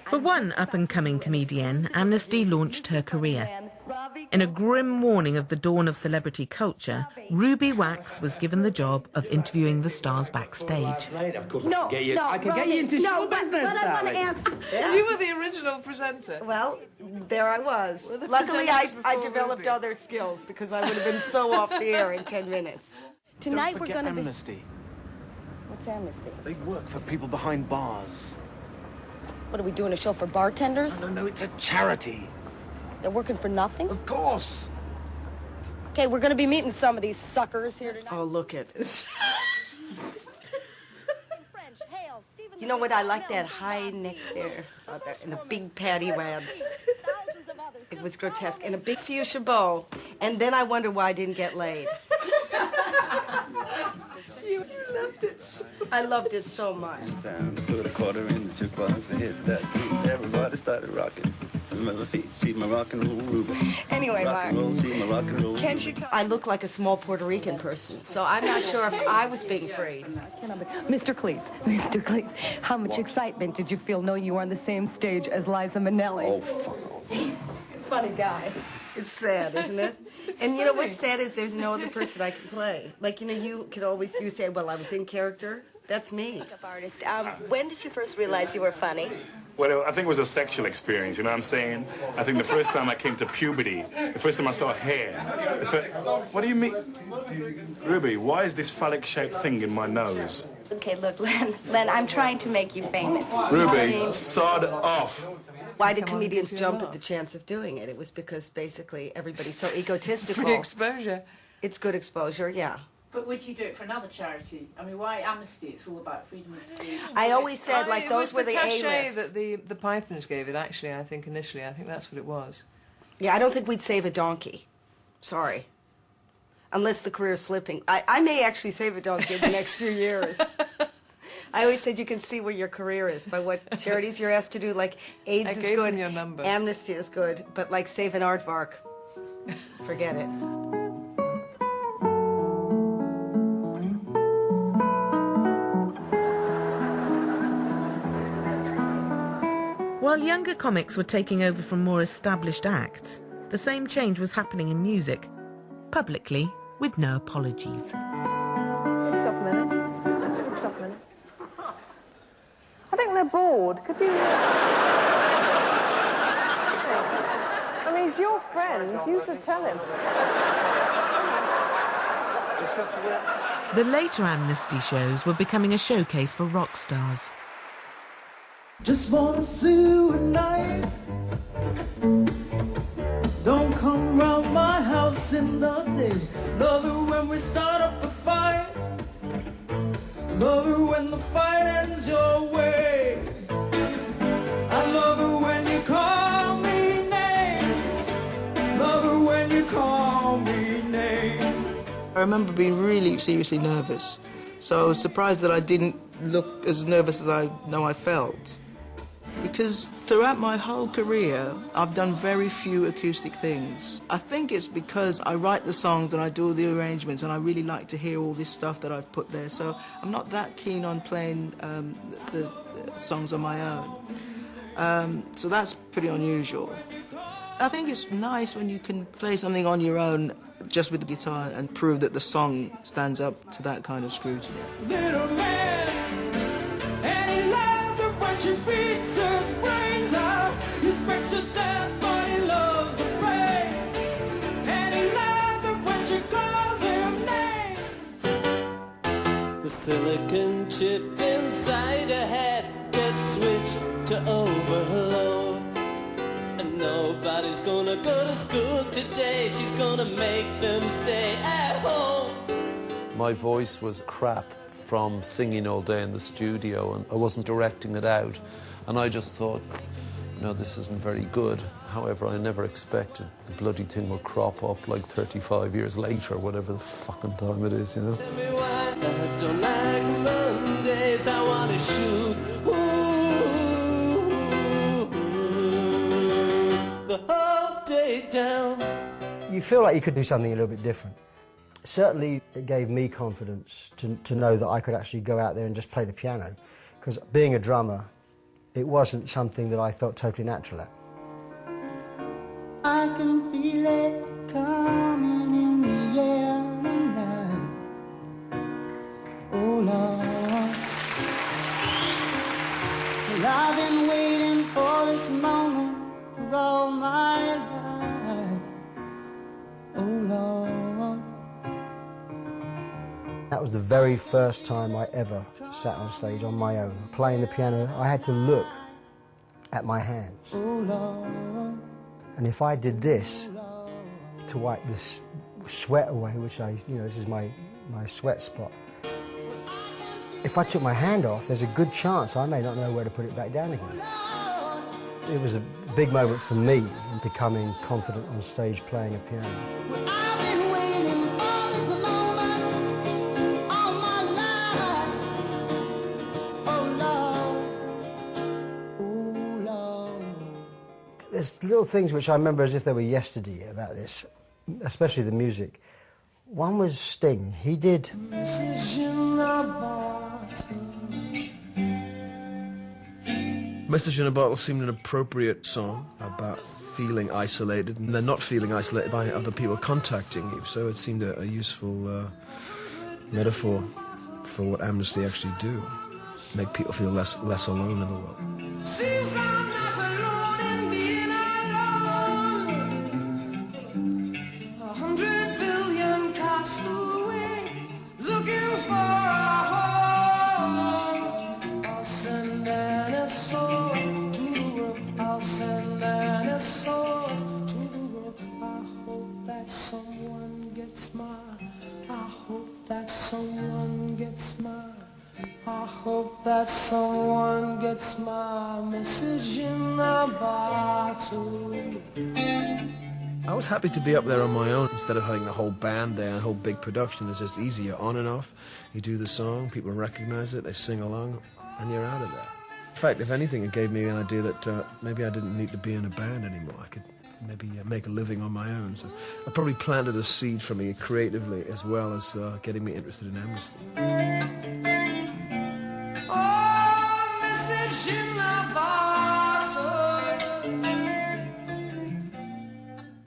For one up-and-coming comedian, Amnesty launched her career. In a grim warning of the dawn of celebrity culture, Ruby Wax was given the job of interviewing the stars backstage. Of course, I can get you into show business, darling. You were the original presenter. Well, there I was. Luckily, I developed other skills because I would have been so off the air in 10 minutes. Tonight we're going to Amnesty. What's Amnesty? They work for people behind bars. What, are we doing a show for bartenders? No, it's a charity. They're working for nothing? Of course. Okay, we're going to be meeting some of these suckers here tonight. Oh, look at this. You know what? I like that high neck there, and the big paddy wads. It was grotesque, and a big fuchsia bow. And then I wonder why I didn't get laid. You loved it so much. I loved it so much. Put a quarter in the jukebox and hit that beat. Everybody started rocking. My feet, see my rock and roll Ruby. Anyway, rock and roll, see my rock and roll. Can't you tell? I look like a small Puerto Rican person, so I'm not sure if I was being freed. Mr. Cleese, how much excitement did you feel knowing you were on the same stage as Liza Minnelli? Oh, fuck. Funny guy. It's sad, isn't it? And you know what's sad is there's no other person I can play. Like, you know, you say, well, I was in character. That's me. Artist. When did you first realize you were funny? Well, I think it was a sexual experience, you know what I'm saying? I think the first time I came to puberty, the first time I saw hair. What do you mean? Ruby, why is this phallic-shaped thing in my nose? Okay, look, Len, I'm trying to make you famous. Ruby, sod off. Why did comedians jump at the chance of doing it? It was because basically everybody's so egotistical. Free exposure. It's good exposure, yeah. But would you do it for another charity? I mean, why Amnesty? It's all about freedom of speech. I always said, like, those were the A-list. It was the cachet that the Pythons gave it, actually, I think, initially. I think that's what it was. Yeah, I don't think we'd save a donkey. Sorry. Unless the career's slipping. I may actually save a donkey in the next few years. I always said you can see where your career is by what charities you're asked to do. Like, AIDS is good, your number. Amnesty is good, but, like, save an aardvark, forget it. While younger comics were taking over from more established acts, the same change was happening in music, publicly, with no apologies. Stop a minute. Stop a minute. I think they're bored. Could you... I mean, he's your friend. You should tell him. The later Amnesty shows were becoming a showcase for rock stars. Just wanna see you at night. Don't come round my house in the day. Love it when we start up a fight. Love it when the fight ends your way. I love it when you call me names. Love it when you call me names. I remember being really seriously nervous. So I was surprised that I didn't look as nervous as I know I felt. Because throughout my whole career, I've done very few acoustic things. I think it's because I write the songs and I do all the arrangements and I really like to hear all this stuff that I've put there. So I'm not that keen on playing the songs on my own. So that's pretty unusual. I think it's nice when you can play something on your own just with the guitar and prove that the song stands up to that kind of scrutiny. Little man, and he loves her when she beats his brains out. He's back to death, but he loves her brain. And he loves her when she calls him names. The silicon chip inside her head gets switched to overload. And nobody's gonna go to school today. She's gonna make them stay at home. My voice was crap from singing all day in the studio, and I wasn't directing it out. And I just thought, no, this isn't very good. However, I never expected the bloody thing will crop up like 35 years later, or whatever the fucking time it is, you know. Tell me why I don't like Mondays. I wanna shoot. The whole day down. You feel like you could do something a little bit different. Certainly it gave me confidence to know that I could actually go out there and just play the piano, because being a drummer it wasn't something that I felt totally natural at. I can feel it coming in the air tonight. Oh Lord, well, I've been waiting for this moment for all my life. Oh Lord. That was the very first time I ever sat on stage on my own, playing the piano. I had to look at my hands. Oh Lord. And if I did this to wipe the sweat away, which this is my sweat spot, if I took my hand off, there's a good chance I may not know where to put it back down again. It was a big moment for me in becoming confident on stage playing a piano. I've been waiting for this moment all my life. Oh Lord, oh Lord. There's little things which I remember as if they were yesterday about this, especially the music. One was Sting. He did... Message in a bottle. Message in a Bottle seemed an appropriate song about feeling isolated and then not feeling isolated by other people contacting you, so it seemed a useful metaphor for what Amnesty actually do, make people feel less alone in the world. Seems I'm not alone in being alone. 100 billion cats flew away looking for a home. I'll send any souls to the world. I'll send any souls to the world. I hope that someone gets mine. I hope that someone gets mine. I hope that someone gets my message in a bottle. I was happy to be up there on my own instead of having the whole band there, a whole big production. It's just easier on and off. You do the song, people recognize it, they sing along, and you're out of there. In fact, if anything, it gave me an idea that maybe I didn't need to be in a band anymore. I could maybe make a living on my own. So I probably planted a seed for me creatively as well as getting me interested in Amnesty.